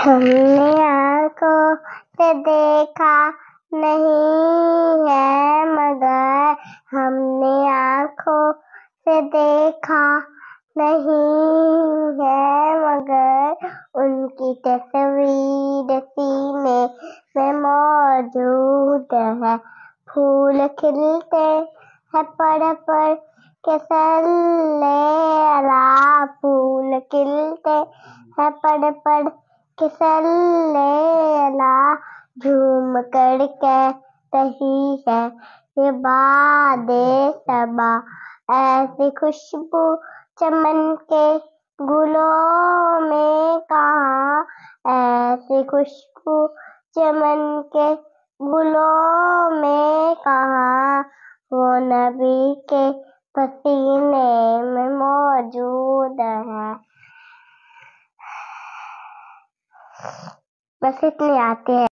ہم نے آنکھوں سے دیکھا نہیں ہے مگر ہم نے آنکھوں سے دیکھا نہیں ہے مگر ان کی تصویر سینے میں موجود ہے. پھول کھلتے ہیں پڑھ پڑھ کے صلی اللہ. پھول کھلتے ہیں پڑھ پڑھ کے صلی اللہ. جھوم کر کہہ رہی ہے یہ باد صبا. ایسی خوشبو چمن کے گلوں میں کہاں. ایسی خوشبو چمن کے گلوں میں کہاں. وہ نبی کے پسینے میں موجود ہے. بس اتنے آتے ہیں.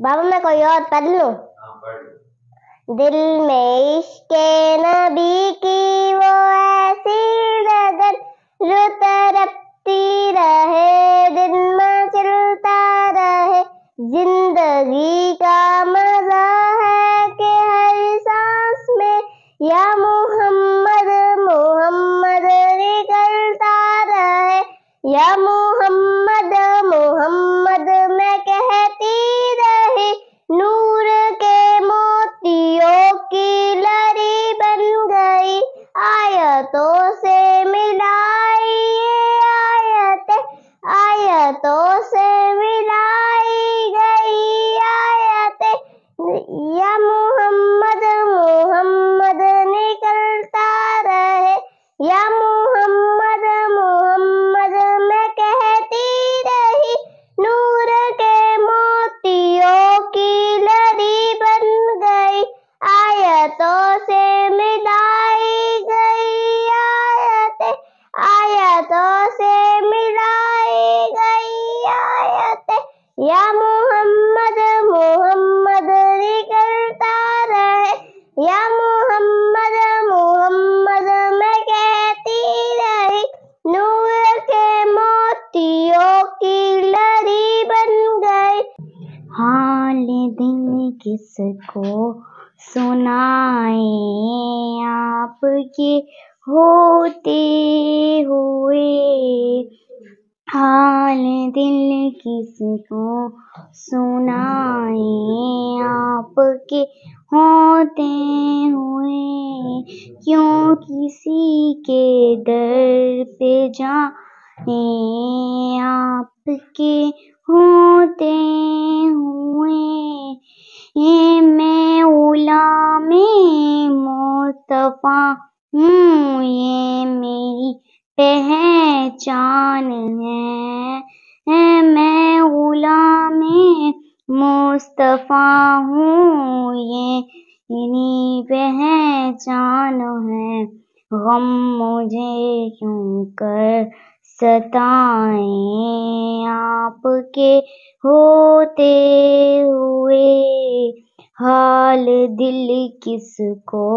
بابا میں کوئی اور پڑھ لوں. دل میں عشق نبی کی وہ ایسی لگن جو تڑپتی رہے دل میں چلتا رہے. زندگی کا مزہ ہے کہ ہر سانس میں یا محمد محمد نکلتا رہے. یا محمد محمد میں کہتی رہی. نور کے موتیوں کی لری بن گئی. آیتوں سے ملائی آیتیں آیتوں سے ملائی گئی آیتیں. یا محمد محمد نکلتا رہے. یا محمد محمد میں کہتی رہی. نور کے موتیوں کی لری بن گئی. آیتوں سے ملائی گئی آیتیں آیتوں سے ملائی گئی آیتیں. یا محمد محمد نکلتا رہے. یا محمد محمد میں کہتی رہی. نور کے موتیوں کی لری بن گئی. حال دل کس کو سنائیں آپ کے ہوتے ہوئے. حال دل کس کو سنائیں آپ کے ہوتے ہوئے. کیوں کسی کے در پہ جائیں آپ کے ہوتے ہوئے. میں غلام مصطفیٰ ہوں یہ میری پہچان ہے. میں غلام مصطفیٰ ہوں یہ میری پہچان ہے. غم مجھے کیوں کر ستائیں آپ کے ہوتے ہوئے. حال دل کس کو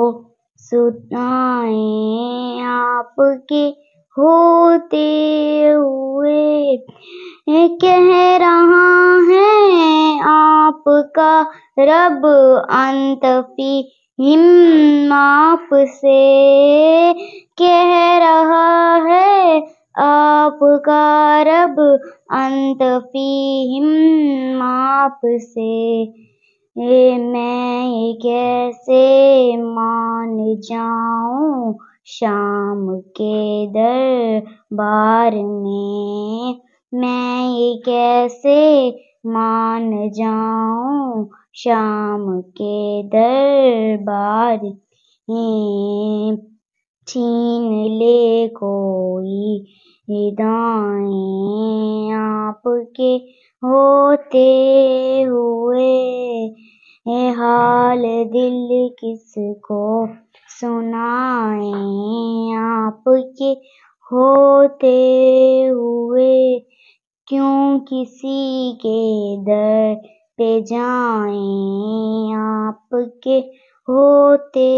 سنائیں آپ کے ہوتے ہوئے. کہہ رہا ہے آپ کا رب انت فیہم آپ سے. کہہ رہا ہے آپ کا رب انت فیہم آپ سے. میں کیسے مان جاؤں شام کے دربار میں. میں کیسے مان جاؤں شام کے دربار میں. چھین لے کوئی دائیں آپ کے ہوتے ہوئے. حال دل کس کو سنائیں آپ کے ہوتے ہوئے. کیوں کسی کے در پہ جائیں آپ کے ہوتے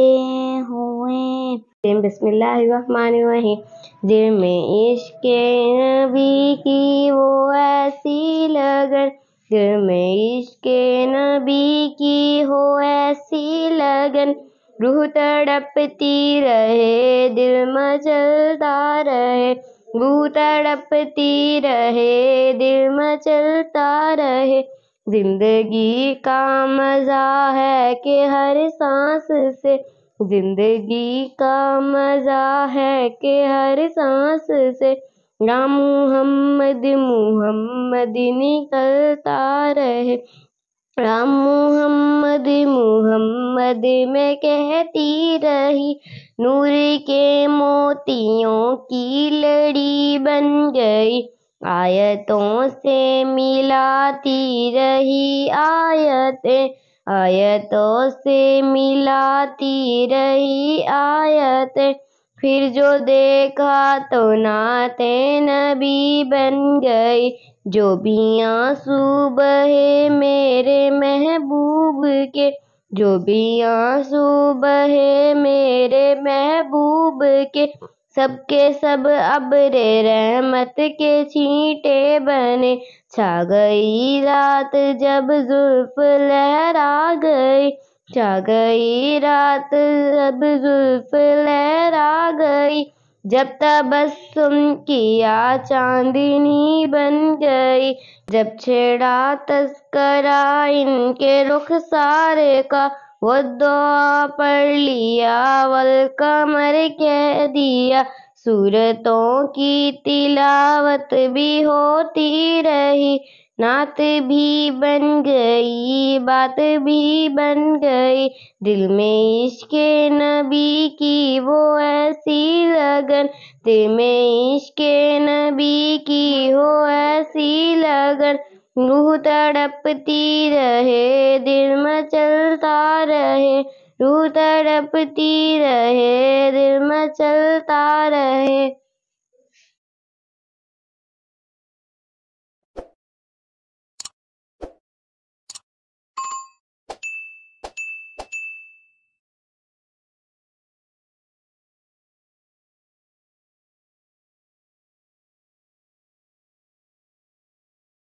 ہوئے. بسم اللہ الرحمن الرحیم۔ دل میں عشق نبی کی وہ ایسی لگن، دل میں عشق نبی کی ہو ایسی لگن، روح تڑپتی رہے دل مچلتا رہے، روح تڑپتی رہے دل مچلتا رہے۔ زندگی کا مزہ ہے کہ ہر سانس سے، زندگی کا مزہ ہے کہ ہر سانس سے، نام محمد محمد نکلتا رہے، رام محمد محمد میں کہتی رہی، نور کے موتیوں کی لڑی بن گئی، آیتوں سے ملاتی رہی آیتیں، آیتوں سے ملاتی رہی آیتیں، پھر جو دیکھا تو نعتیں نبی بن گئی، جو بھی آنسو بہے میرے محبوب کے، جو بھی آنسو بہے میرے محبوب کے، سب کے سب ابر رحمت کے چھینٹے بنے، چھا گئی رات جب زلف لہرا گئی، چھا گئی رات جب زلف لہرا گئی، جب تبسم کیا چاندنی بن گئی، جب چھیڑا تذکرہ ان کے رخسار کا، والدعا پڑھ لیا والقمر کہہ دیا، سورتوں کی تلاوت بھی ہوتی رہی، نعت بھی بن گئی بات بھی بن گئی، دل میں عشق نبی کی وہ ایسی لگن، دل میں عشق نبی کی ہو ایسی لگن، روح تڑپتی رہے دل مچلتا رہے، روح تڑپتی رہے دل مچلتا رہے۔